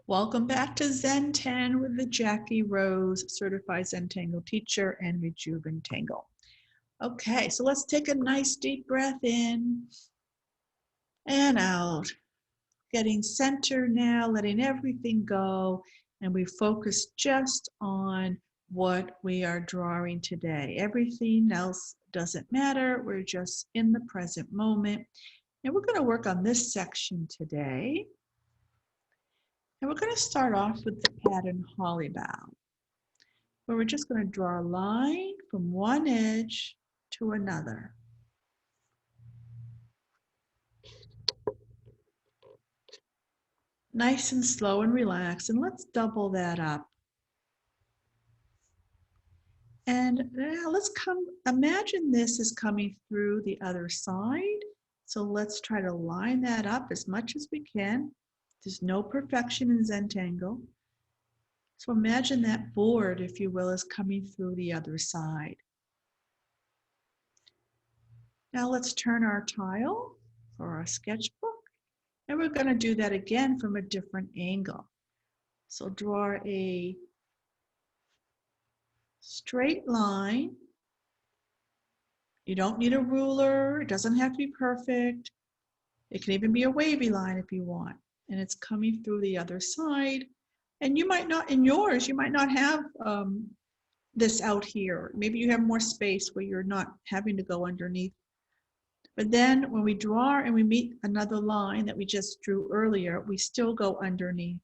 Welcome back to ZenTen with the Jackie Rose Certified Zentangle Teacher and Rejuventangle. Okay, so let's take a nice deep breath in and out. Getting centered now, letting everything go, and we focus just on what we are drawing today. Everything else doesn't matter. We're just in the present moment. And we're going to work on this section today. And we're going to start off with the pattern Hollibaugh, where we're just going to draw a line from one edge to another. Nice and slow and relaxed, and let's double that up. And now let's imagine this is coming through the other side. So let's try to line that up as much as we can. There's no perfection in Zentangle. So imagine that board, if you will, is coming through the other side. Now let's turn our tile or our sketchbook, and we're going to do that again from a different angle. So draw a straight line. You don't need a ruler. It doesn't have to be perfect. It can even be a wavy line if you want. And it's coming through the other side. And you might not, in yours, you might not have this out here. Maybe you have more space where you're not having to go underneath. But then when we draw and we meet another line that we just drew earlier, we still go underneath.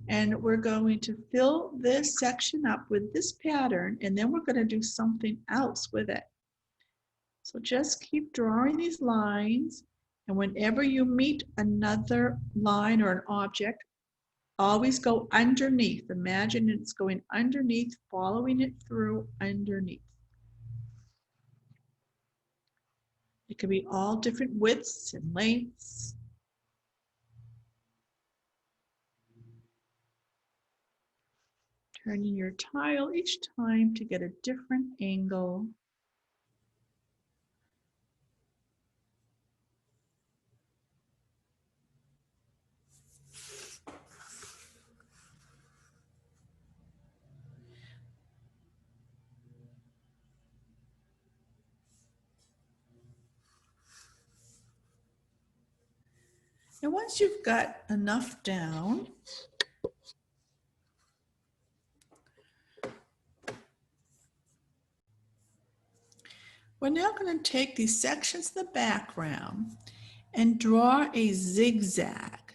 And we're going to fill this section up with this pattern, and then we're going to do something else with it. So just keep drawing these lines, and whenever you meet another line or an object, always go underneath. Imagine it's going underneath, following it through underneath. It can be all different widths and lengths. Turning your tile each time to get a different angle. And once you've got enough down, we're now going to take these sections of the background and draw a zigzag.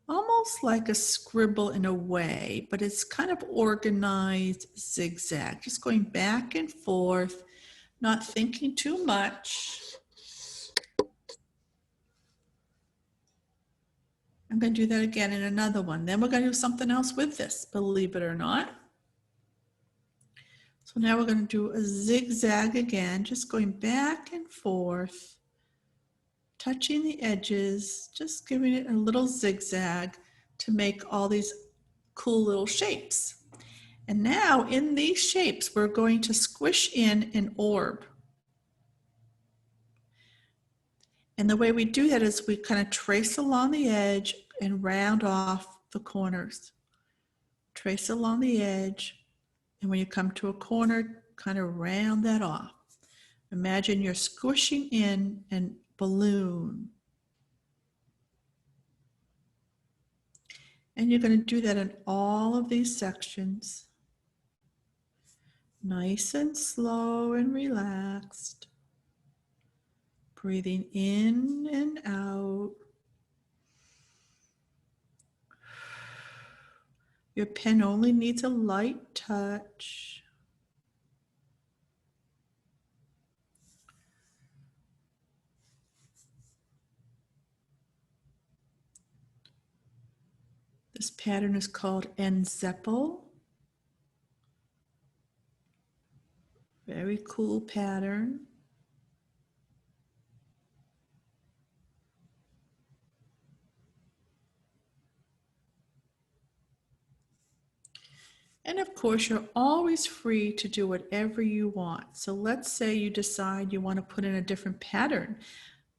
Almost like a scribble in a way, but it's kind of organized zigzag, just going back and forth, not thinking too much. I'm going to do that again in another one. Then we're going to do something else with this, believe it or not. So now we're going to do a zigzag again, just going back and forth, touching the edges, just giving it a little zigzag to make all these cool little shapes. And now in these shapes, we're going to squish in an orb. And the way we do that is we kind of trace along the edge and round off the corners. Trace along the edge, and when you come to a corner, kind of round that off. Imagine you're squishing in a balloon. And you're going to do that in all of these sections. Nice and slow and relaxed. Breathing in and out. Your pen only needs a light touch. This pattern is called Nzeppel. Very cool pattern. And of course, you're always free to do whatever you want. So let's say you decide you want to put in a different pattern.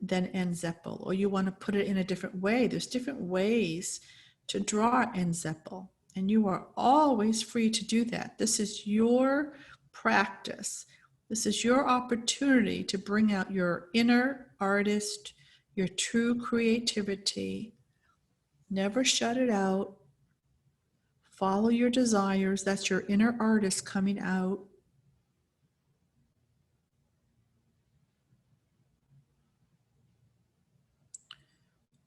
than Nzeppel, or you want to put it in a different way. There's different ways to draw Nzeppel, and you are always free to do that. This is your practice. This is your opportunity to bring out your inner artist, your true creativity. Never shut it out. Follow your desires. That's your inner artist coming out.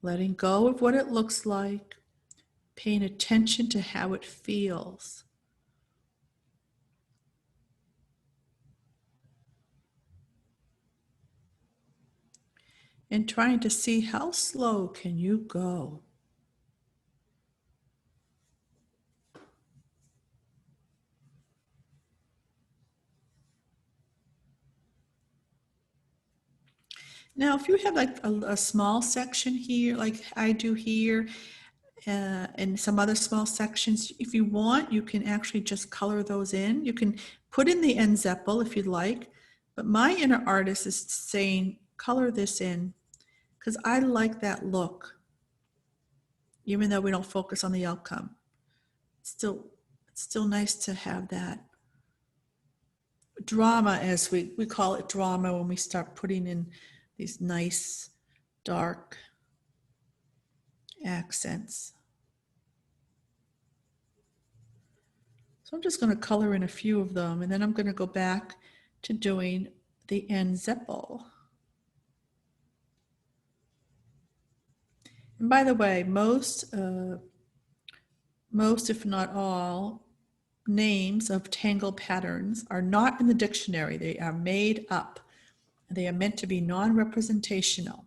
Letting go of what it looks like, paying attention to how it feels. And trying to see how slow can you go. Now, if you have like a small section here, like I do here, and some other small sections, if you want, you can actually just color those in. You can put in the Nzeppel if you'd like, but my inner artist is saying, color this in, because I like that look, even though we don't focus on the outcome. It's still nice to have that drama, as we call it drama, when we start putting in these nice dark accents. So I'm just going to color in a few of them, and then I'm going to go back to doing the Nzeppel. And by the way, most if not all names of tangle patterns are not in the dictionary. They are made up. They are meant to be non-representational.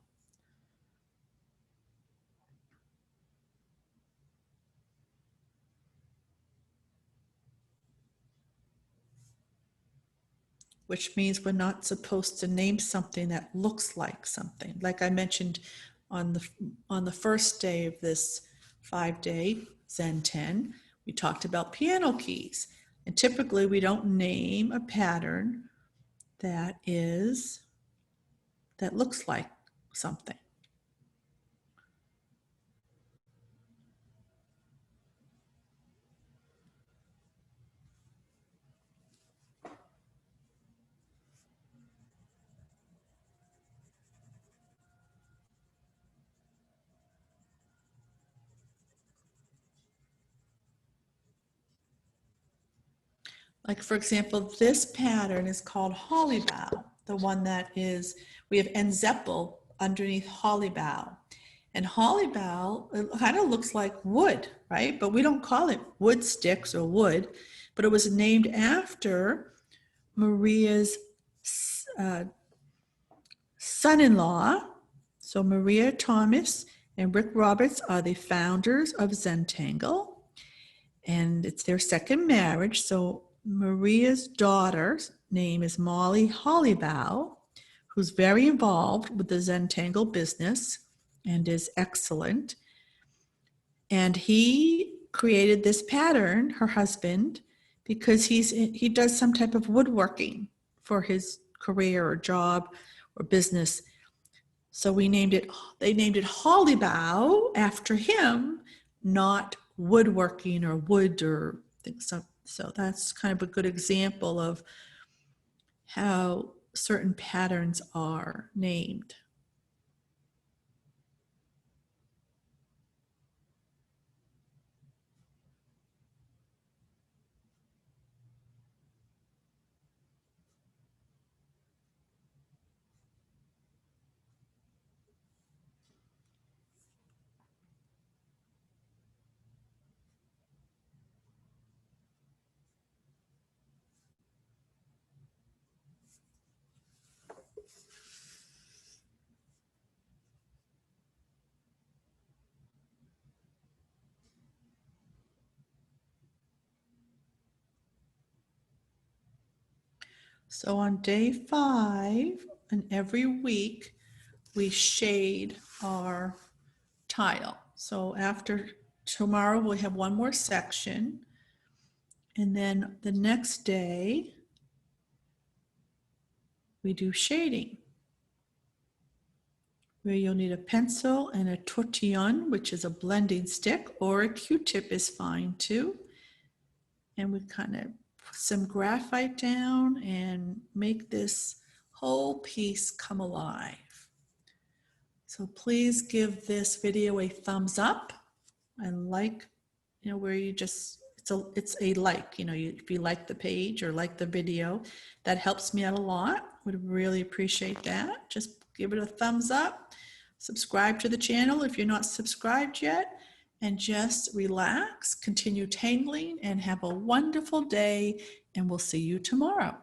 Which means we're not supposed to name something that looks like something. Like I mentioned on the first day of this 5-day ZenTen, we talked about piano keys. And typically we don't name a pattern that looks like something. Like, for example, this pattern is called Hollibaugh, the one that is, we have Nzeppel underneath Hollibaugh. And Hollibaugh, it kind of looks like wood, right? But we don't call it wood sticks or wood, but it was named after Maria's son-in-law. So Maria Thomas and Rick Roberts are the founders of Zentangle, and it's their second marriage. So Maria's daughter's name is Molly Hollibaugh, who's very involved with the Zentangle business and is excellent. And he created this pattern, her husband, because he does some type of woodworking for his career or job or business. So they named it Hollibaugh after him, not woodworking or wood or things. So that's kind of a good example of how certain patterns are named. So on day 5, and every week, we shade our tile. So after tomorrow, we'll have one more section. And then the next day, we do shading. where you'll need a pencil and a tortillon, which is a blending stick, or a Q-tip is fine too. And we kind of put some graphite down and make this whole piece come alive. So please give this video a thumbs up and like, where you just, it's a like, if you like the page or like the video, that helps me out a lot. Would really appreciate that. Just give it a thumbs up. Subscribe to the channel if you're not subscribed yet, and just relax, continue tangling, and have a wonderful day, and we'll see you tomorrow.